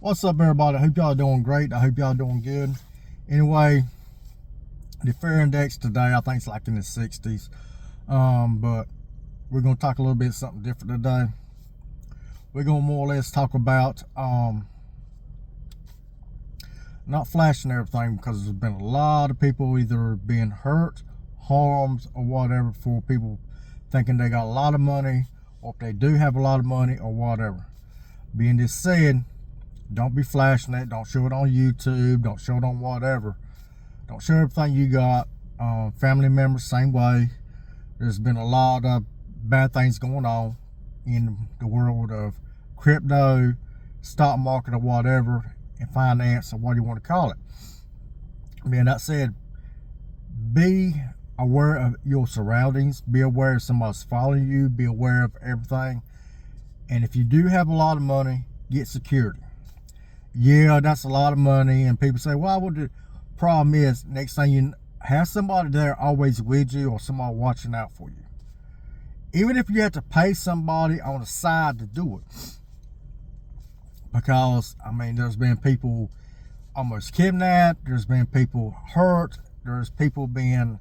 What's up, everybody? I hope y'all doing great. I hope y'all doing good. Anyway, the fear index today, I think it's like in the 60s. But we're going to talk a little bit something different today. We're going to more or less talk about not flashing everything, because there's been a lot of people either being hurt, harmed, or whatever, for people thinking they got a lot of money, or if they do have a lot of money, or whatever. Being this said, don't be flashing it. Don't show it on YouTube. Don't show it on whatever. Don't show everything you got. Family members, same way. There's been a lot of bad things going on in the world of crypto, stock market, or whatever, and finance, or what you want to call it. Being that said, be aware of your surroundings. Be aware if somebody's following you. Be aware of everything. And if you do have a lot of money, get security. Yeah, that's a lot of money, and people say, well, what the problem is, next thing you have somebody there always with you, or somebody watching out for you. Even if you have to pay somebody on the side to do it. Because, I mean, there's been people almost kidnapped, there's been people hurt, there's people being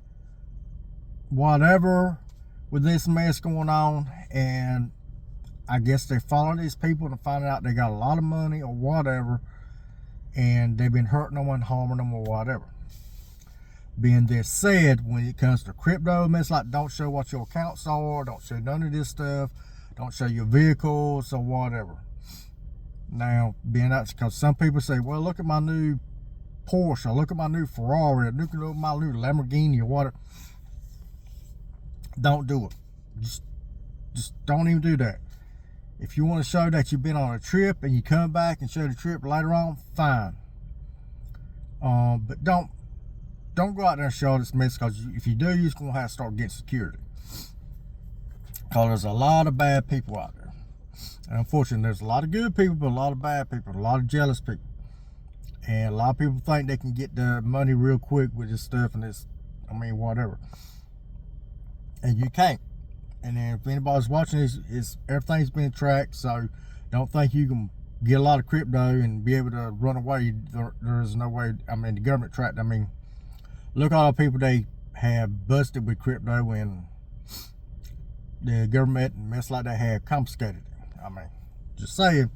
whatever with this mess going on, and I guess they follow these people to find out they got a lot of money or whatever, and they've been hurting them and harming them or whatever. Being this said, when it comes to crypto, it's like, don't show what your accounts are, don't show none of this stuff, don't show your vehicles or whatever. Now, being that, because some people say, well, look at my new Porsche, or look at my new Ferrari, or look at my new Lamborghini or whatever. Don't do it. Just don't even do that. If you want to show that you've been on a trip and you come back and show the trip later on, fine. But don't go out there and show this mess, because if you do, you're just going to have to start getting security. Because there's a lot of bad people out there. And unfortunately, there's a lot of good people, but a lot of bad people, a lot of jealous people. And a lot of people think they can get the money real quick with this stuff and this, I mean, whatever. And you can't. And then if anybody's watching this, everything's been tracked, so don't think you can get a lot of crypto and be able to run away. There is no way. I mean, the government tracked. I mean, look at all the people they have busted with crypto, and the government and mess like that have confiscated it. I mean, just saying.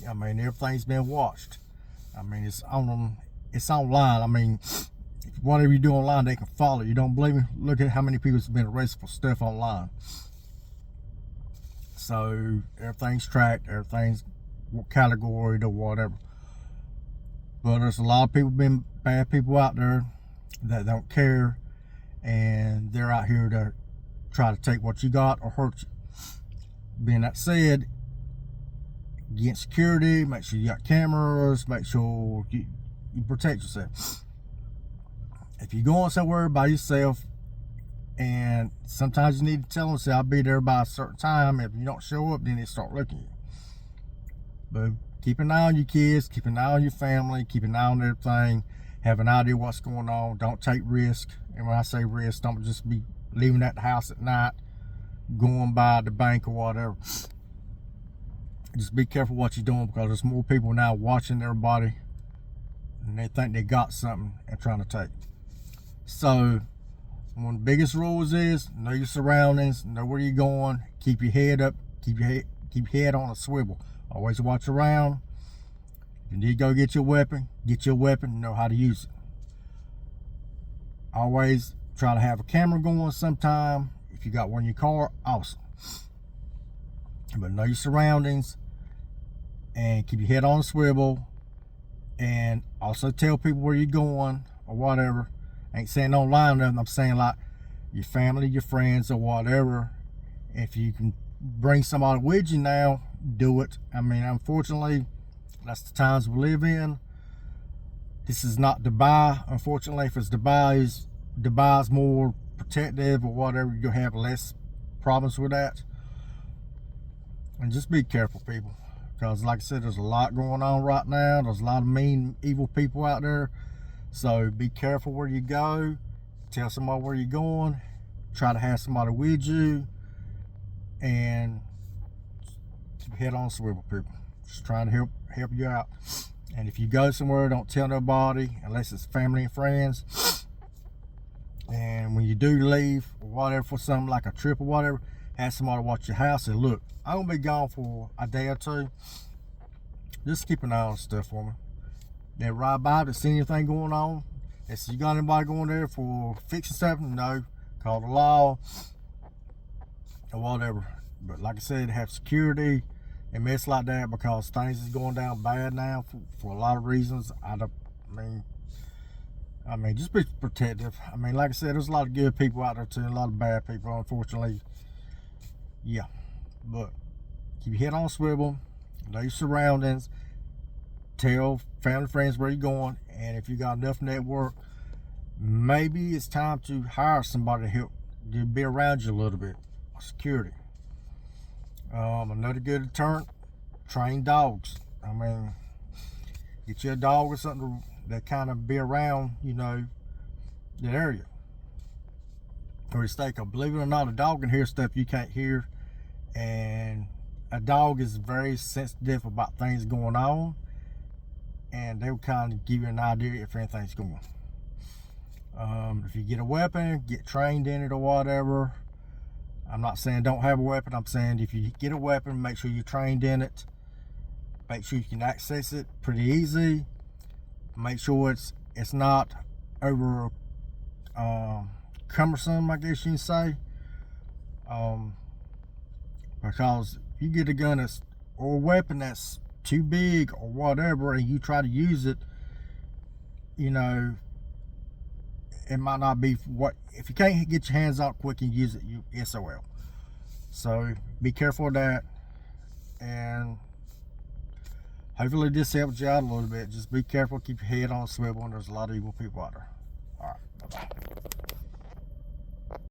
I mean, everything's been watched. I mean, it's online. I mean, whatever you do online, they can follow. You don't believe me? Look at how many people's been arrested for stuff online. So everything's tracked, everything's categorized or whatever. But there's a lot of people, been bad people out there that don't care, and they're out here to try to take what you got or hurt you. Being that said, get security, make sure you got cameras, make sure you protect yourself. If you're going somewhere by yourself, and sometimes you need to tell them, say, I'll be there by a certain time. If you don't show up, then they start looking at you. But keep an eye on your kids, keep an eye on your family, keep an eye on everything, have an idea what's going on. Don't take risk. And when I say risk, don't just be leaving at the house at night, going by the bank or whatever. Just be careful what you're doing, because there's more people now watching everybody, and they think they got something and trying to take it. So one of the biggest rules is know your surroundings, know where you're going, keep your head up, keep your head on a swivel. Always watch around. If you need to go get your weapon, know how to use it. Always try to have a camera going sometime. If you got one in your car, awesome. But know your surroundings and keep your head on a swivel, and also tell people where you're going or whatever. I ain't saying online nothing. I'm saying like your family, your friends, or whatever. If you can bring somebody with you now, do it. I mean, unfortunately, that's the times we live in. This is not Dubai. Unfortunately, if it's Dubai's more protective or whatever, you'll have less problems with that. And just be careful, people. Because like I said, there's a lot going on right now. There's a lot of mean, evil people out there. So be careful where you go. Tell somebody where you're going. Try to have somebody with you. And keep your head on a swivel, people. Just trying to help you out. And if you go somewhere, don't tell nobody unless it's family and friends. And when you do leave or whatever for something like a trip or whatever, have somebody watch your house and look, I'm gonna be gone for a day or two. Just keep an eye on stuff for me. Then ride by to see anything going on. If you got anybody going there for fixing something, no, call the law or whatever. But like I said, have security and mess like that, because things is going down bad now for a lot of reasons. I mean, just be protective. I mean, like I said, there's a lot of good people out there too, and a lot of bad people, unfortunately. Yeah, but keep your head on a swivel, know your surroundings, tell family, friends where you're going, and if you got enough network, maybe it's time to hire somebody to help to be around you a little bit. Security. Another good deterrent, train dogs. I mean, get you a dog or something that kind of be around, you know, the area. Or mistake, believe it or not, a dog can hear stuff you can't hear, and a dog is very sensitive about things going on, and they'll kind of give you an idea if anything's going. If you get a weapon, get trained in it or whatever. I'm not saying don't have a weapon. I'm saying if you get a weapon, make sure you're trained in it. Make sure you can access it pretty easy. Make sure it's not over cumbersome, I guess you can say. Because if you get a gun or a weapon that's too big or whatever, and you try to use it, you know, it might not be what, if you can't get your hands on it quick and use it, you SOL. So be careful of that, and hopefully this helps you out a little bit. Just be careful, keep your head on a swivel, and there's a lot of evil people out there.